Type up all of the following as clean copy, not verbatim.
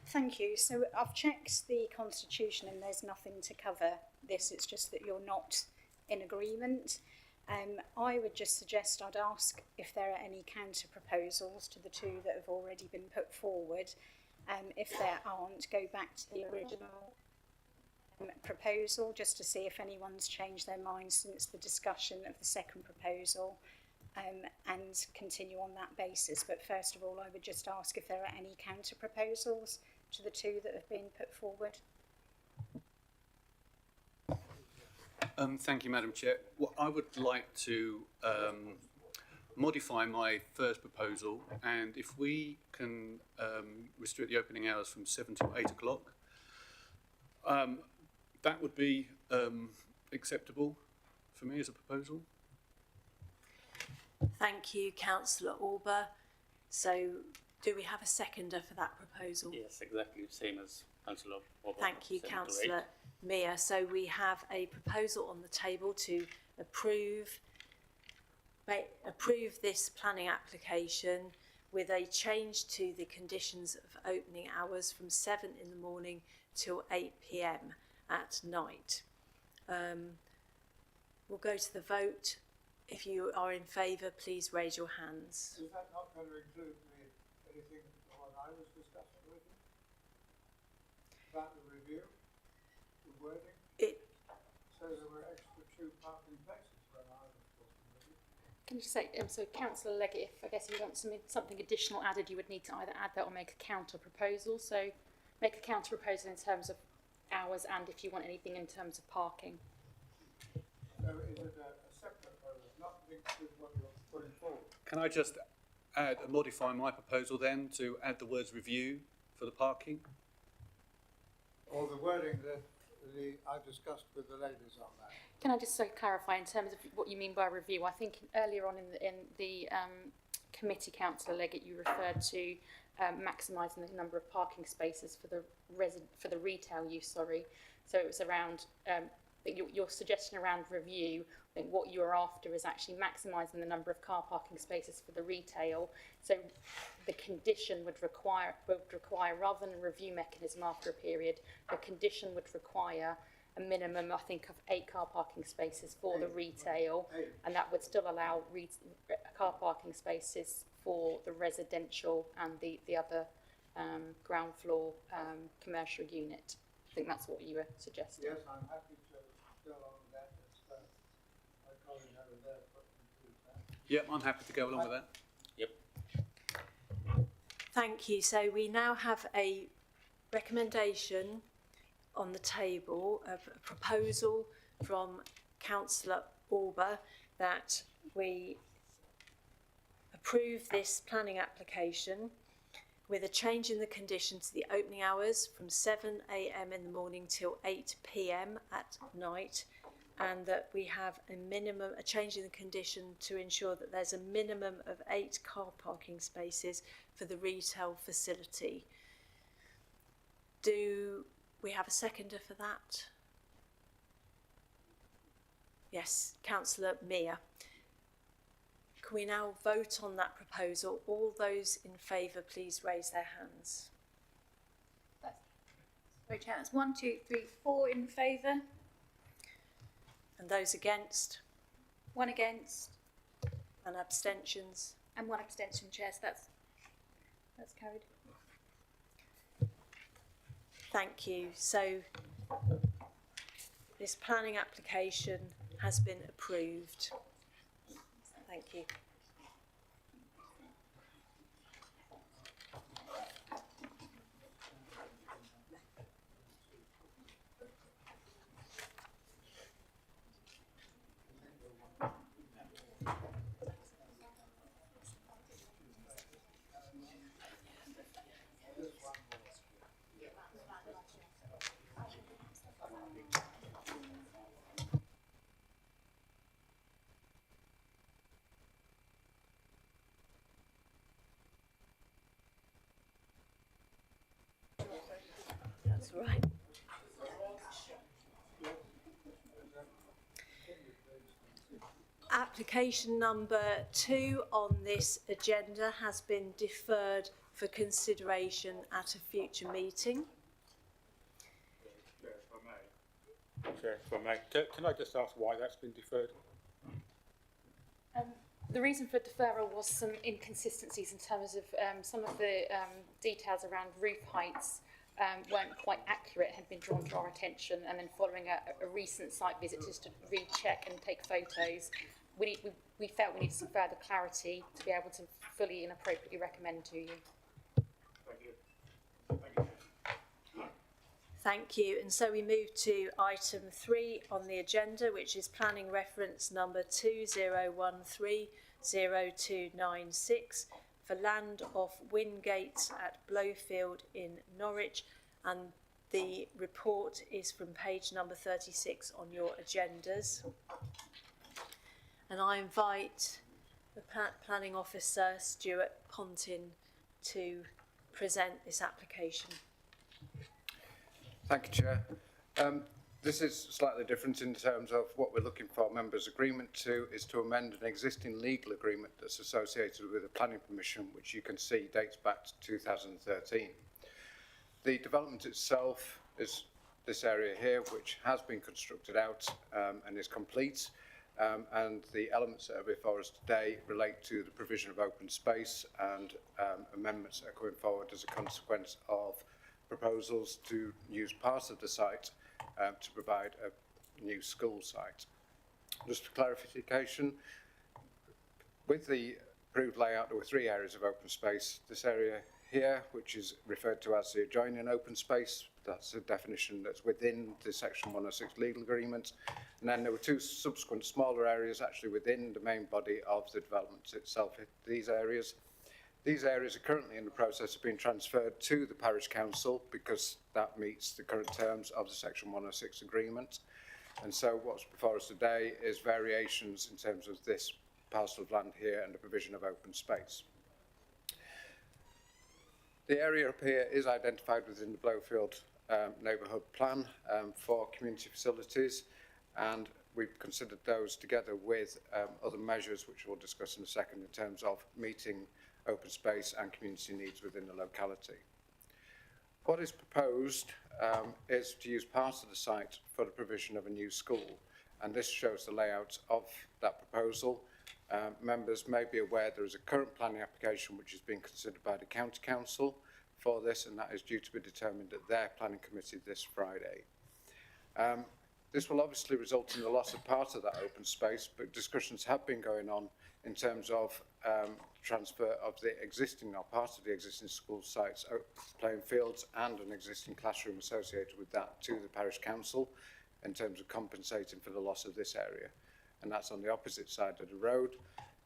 Thank you. So I've checked the Constitution and there's nothing to cover this. It's just that you're not in agreement. I would just suggest I'd ask if there are any counter proposals to the two that have already been put forward. If there aren't, go back to the original proposal just to see if anyone's changed their mind since the discussion of the second proposal, and continue on that basis. But first of all, I would just ask if there are any counter proposals to the two that have been put forward. Thank you, Madam Chair. Well, I would like to modify my first proposal, and if we can restrict the opening hours from 7 to 8 o'clock, that would be acceptable for me as a proposal. Thank you, Councillor Orber. So, do we have a seconder for that proposal? Yes, exactly the same as Councillor Orber. Thank you, Councillor Mia. So we have a proposal on the table to approve this planning application with a change to the conditions of opening hours from 7 in the morning till 8 p.m. at night. We'll go to the vote. If you are in favour, please raise your hands. Is that not going to include anything what I was discussing with you? About the review, the wording? It says there were extra 2 parking places when I was talking with you. Can you just say, so Councillor Leggett, if you want something additional added, you would need to either add that or make a counter proposal. So make a counter proposal in terms of hours and if you want anything in terms of parking. So is it a separate proposal, not linked with what you're putting forward? Can I just modify my proposal then to add the words review for the parking? Or the wording that I discussed with the ladies on that? Can I just clarify in terms of what you mean by review? I think earlier on in the committee, Councillor Leggett, you referred to maximising the number of parking spaces for the retail use. Sorry, so it was around your suggestion around review. I think what you're after is actually maximising the number of car parking spaces for the retail. So the condition would require rather than a review mechanism after a period, the condition would require a minimum, I think, of 8 car parking spaces for the retail, and that would still allow car parking spaces for the residential and the other ground floor commercial unit. I think that's what you were suggesting. Yes, I'm happy to go along with that. My colleague over there put me through that. Yep, I'm happy to go along with that. Yep. Thank you. So we now have a recommendation on the table of a proposal from Councillor Orber that we approve this planning application with a change in the condition to the opening hours from 7 a.m. in the morning till 8 p.m. at night, and that we have a change in the condition to ensure that there's a minimum of 8 car parking spaces for the retail facility. Do we have a seconder for that? Yes, Councillor Mia. Can we now vote on that proposal? All those in favour, please raise their hands. Sorry, Chair, that's 1, 2, 3, 4 in favour. And those against? 1 against. And abstentions? And 1 abstention, Chair, so that's carried. Thank you. So this planning application has been approved. Thank you. That's right. Application number 2 on this agenda has been deferred for consideration at a future meeting. Chair, if I may. Chair, if I may. Can I just ask why that's been deferred? The reason for deferral was some inconsistencies in terms of some of the details around roof heights weren't quite accurate, had been drawn to our attention, and then following a recent site visit just to recheck and take photos, we felt we needed some further clarity to be able to fully and appropriately recommend to you. Thank you. Thank you. Thank you. And so we move to item 3 on the agenda, which is planning reference number 20130296 for land off Wingate at Blowfield in Norwich. And the report is from page number 36 on your agendas. And I invite the planning officer, Stuart Pontin, to present this application. Thank you, Chair. This is slightly different in terms of what we're looking for members' agreement to is to amend an existing legal agreement that's associated with a planning permission, which you can see dates back to 2013. The development itself is this area here, which has been constructed out and is complete. And the elements that are before us today relate to the provision of open space and amendments that are coming forward as a consequence of proposals to use part of the site to provide a new school site. Just for clarification, with the approved layout, there were 3 areas of open space. This area here, which is referred to as the adjoining open space, that's a definition that's within the Section 106 legal agreement. And then there were 2 subsequent smaller areas actually within the main body of the development itself. These areas are currently in the process of being transferred to the parish council because that meets the current terms of the Section 106 agreement. And so what's before us today is variations in terms of this parcel of land here and the provision of open space. The area up here is identified within the Blowfield neighbourhood plan for community facilities, and we've considered those together with other measures which we'll discuss in a second in terms of meeting open space and community needs within the locality. What is proposed is to use part of the site for the provision of a new school, and this shows the layout of that proposal. Members may be aware there is a current planning application which is being considered by the County Council for this, and that is due to be determined at their planning committee this Friday. This will obviously result in the loss of part of that open space, but discussions have been going on in terms of transfer of the existing or part of the existing school sites, playing fields and an existing classroom associated with that to the parish council in terms of compensating for the loss of this area. And that's on the opposite side of the road.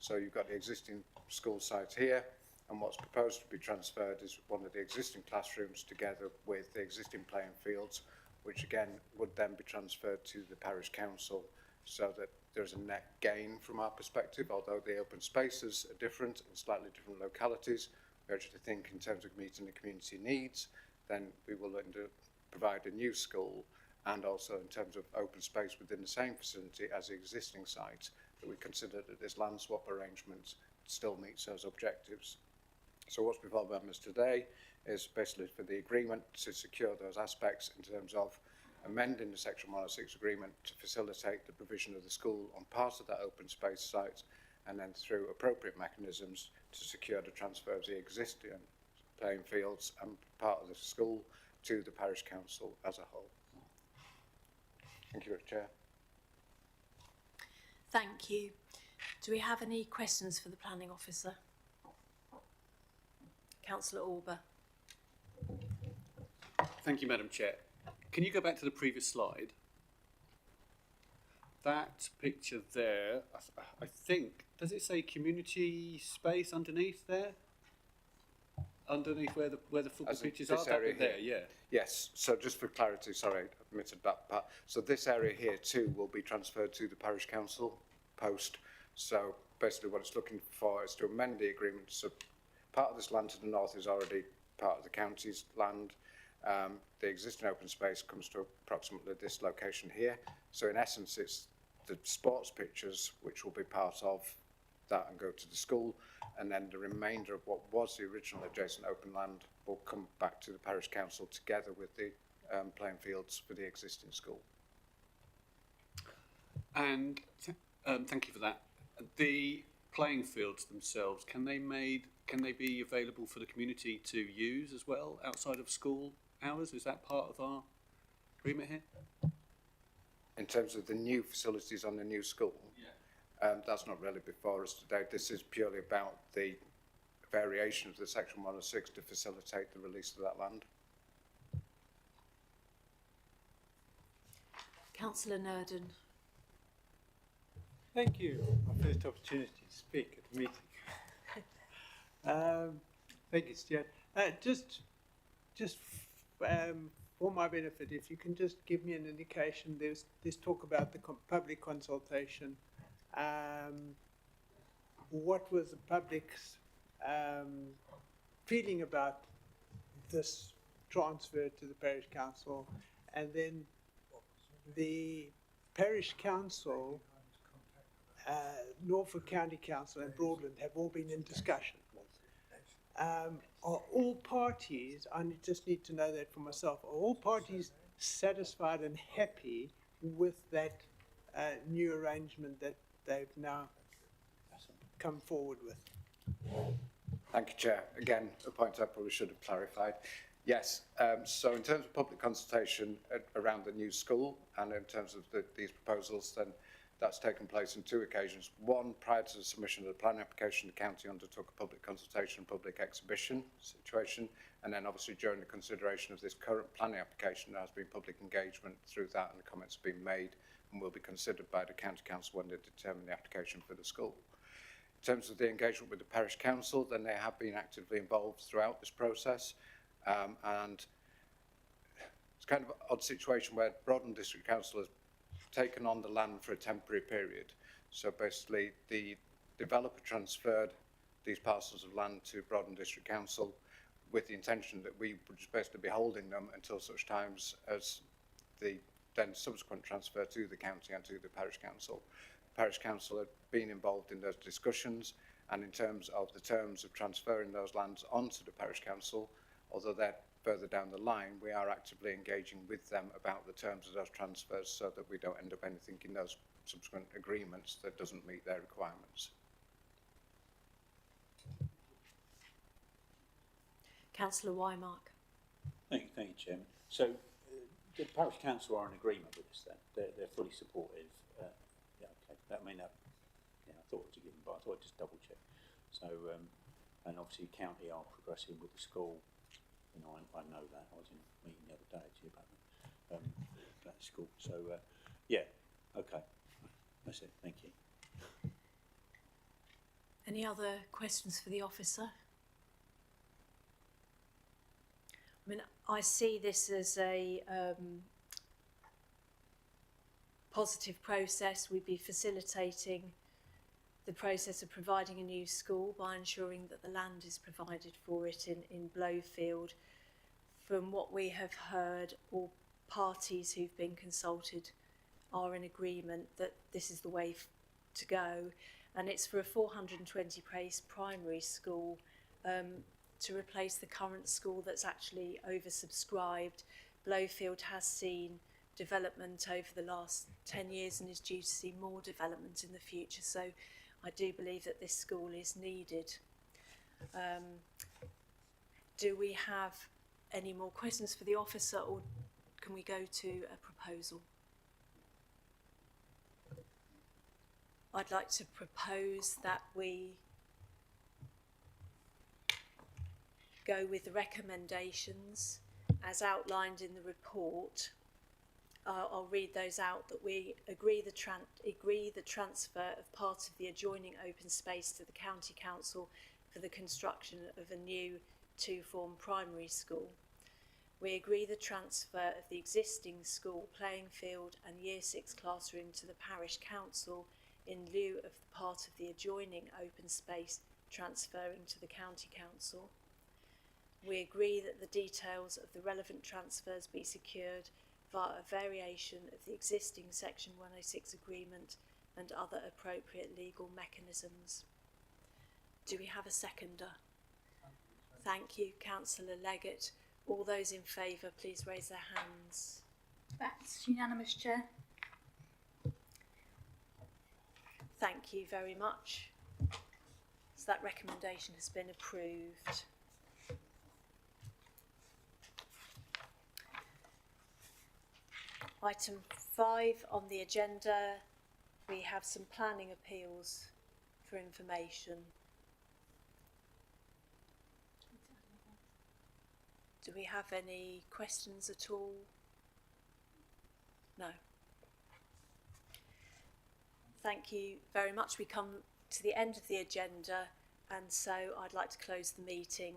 So you've got the existing school site here, and what's proposed to be transferred is one of the existing classrooms together with the existing playing fields, which again would then be transferred to the parish council so that there's a net gain from our perspective. Although the open spaces are different in slightly different localities, we actually think in terms of meeting the community needs, then we will end up provide a new school, and also in terms of open space within the same facility as the existing site, that we consider that this land swap arrangement still meets those objectives. So what's before members today is basically for the agreement to secure those aspects in terms of amending the Section 106 agreement to facilitate the provision of the school on part of that open space site, and then through appropriate mechanisms to secure the transfer of the existing playing fields and part of the school to the parish council as a whole. Thank you, Chair. Thank you. Do we have any questions for the planning officer? Councillor Orber. Thank you, Madam Chair. Can you go back to the previous slide? That picture there, I think, does it say community space underneath there? Underneath where the football pitches are? This area there, here? yeah. Yes, so just for clarity, sorry, I omitted that part. So this area here too will be transferred to the parish council post. So basically what it's looking for is to amend the agreement. So part of this land to the north is already part of the county's land. The existing open space comes to approximately this location here. So in essence, it's the sports pitches which will be part of that and go to the school, and then the remainder of what was the original adjacent open land will come back to the parish council together with the playing fields for the existing school. And thank you for that. The playing fields themselves, can they be available for the community to use as well outside of school hours? Is that part of our agreement here? In terms of the new facilities on the new school, that's not really before us today. This is purely about the variation of the Section 106 to facilitate the release of that land. Councillor Nurden. Thank you. My first opportunity to speak at the meeting. Thank you, Stuart. Just for my benefit, if you can just give me an indication, there's this talk about the public consultation. What was the public's feeling about this transfer to the parish council? And then the parish council, Norfolk County Council and Broadland have all been in discussion. Are all parties, I just need to know that for myself, are all parties satisfied and happy with that new arrangement that they've now come forward with? Thank you, Chair. Again, a point I probably should have clarified. Yes, so in terms of public consultation around the new school and in terms of these proposals, then that's taken place on two occasions. One, prior to the submission of the planning application, the county undertook a public consultation and public exhibition situation, and then obviously during the consideration of this current planning application, there has been public engagement through that, and the comments have been made and will be considered by the county council when they determine the application for the school. In terms of the engagement with the parish council, then they have been actively involved throughout this process, and it's kind of an odd situation where Broadland District Council has taken on the land for a temporary period. So basically the developer transferred these parcels of land to Broadland District Council with the intention that we would just basically be holding them until such times as the then subsequent transfer to the county and to the parish council. The parish council had been involved in those discussions, and in terms of the terms of transferring those lands onto the parish council, although they're further down the line, we are actively engaging with them about the terms of those transfers so that we don't end up anything in those subsequent agreements that doesn't meet their requirements. Councillor Wymark. Thank you, Chairman. So the parish council are in agreement with this then? They're fully supportive? Yeah, okay. That may not, yeah, I thought it was a given, but I thought I'd just double check. So, and obviously county are progressing with the school. You know, I know that. I was in a meeting the other day actually about that school. So, yeah, okay. That's it. Thank you. Any other questions for the officer? I mean, I see this as a positive process. We'd be facilitating the process of providing a new school by ensuring that the land is provided for it in Blowfield. From what we have heard, all parties who've been consulted are in agreement that this is the way to go, and it's for a 420 place primary school to replace the current school that's actually oversubscribed. Blowfield has seen development over the last 10 years and is due to see more development in the future, so I do believe that this school is needed. Do we have any more questions for the officer, or can we go to a proposal? I'd like to propose that we go with the recommendations as outlined in the report. I'll read those out. That we agree the transfer of part of the adjoining open space to the County Council for the construction of a new two-form primary school. We agree the transfer of the existing school playing field and Year 6 classroom to the Parish Council in lieu of the part of the adjoining open space transferring to the County Council. We agree that the details of the relevant transfers be secured via a variation of the existing Section 106 agreement and other appropriate legal mechanisms. Do we have a seconder? Thank you, Councillor Leggett. All those in favour, please raise their hands. That's unanimous, Chair. Thank you very much. So that recommendation has been approved. Item 5 on the agenda, we have some planning appeals for information. Do we have any questions at all? No. Thank you very much. We come to the end of the agenda, and so I'd like to close the meeting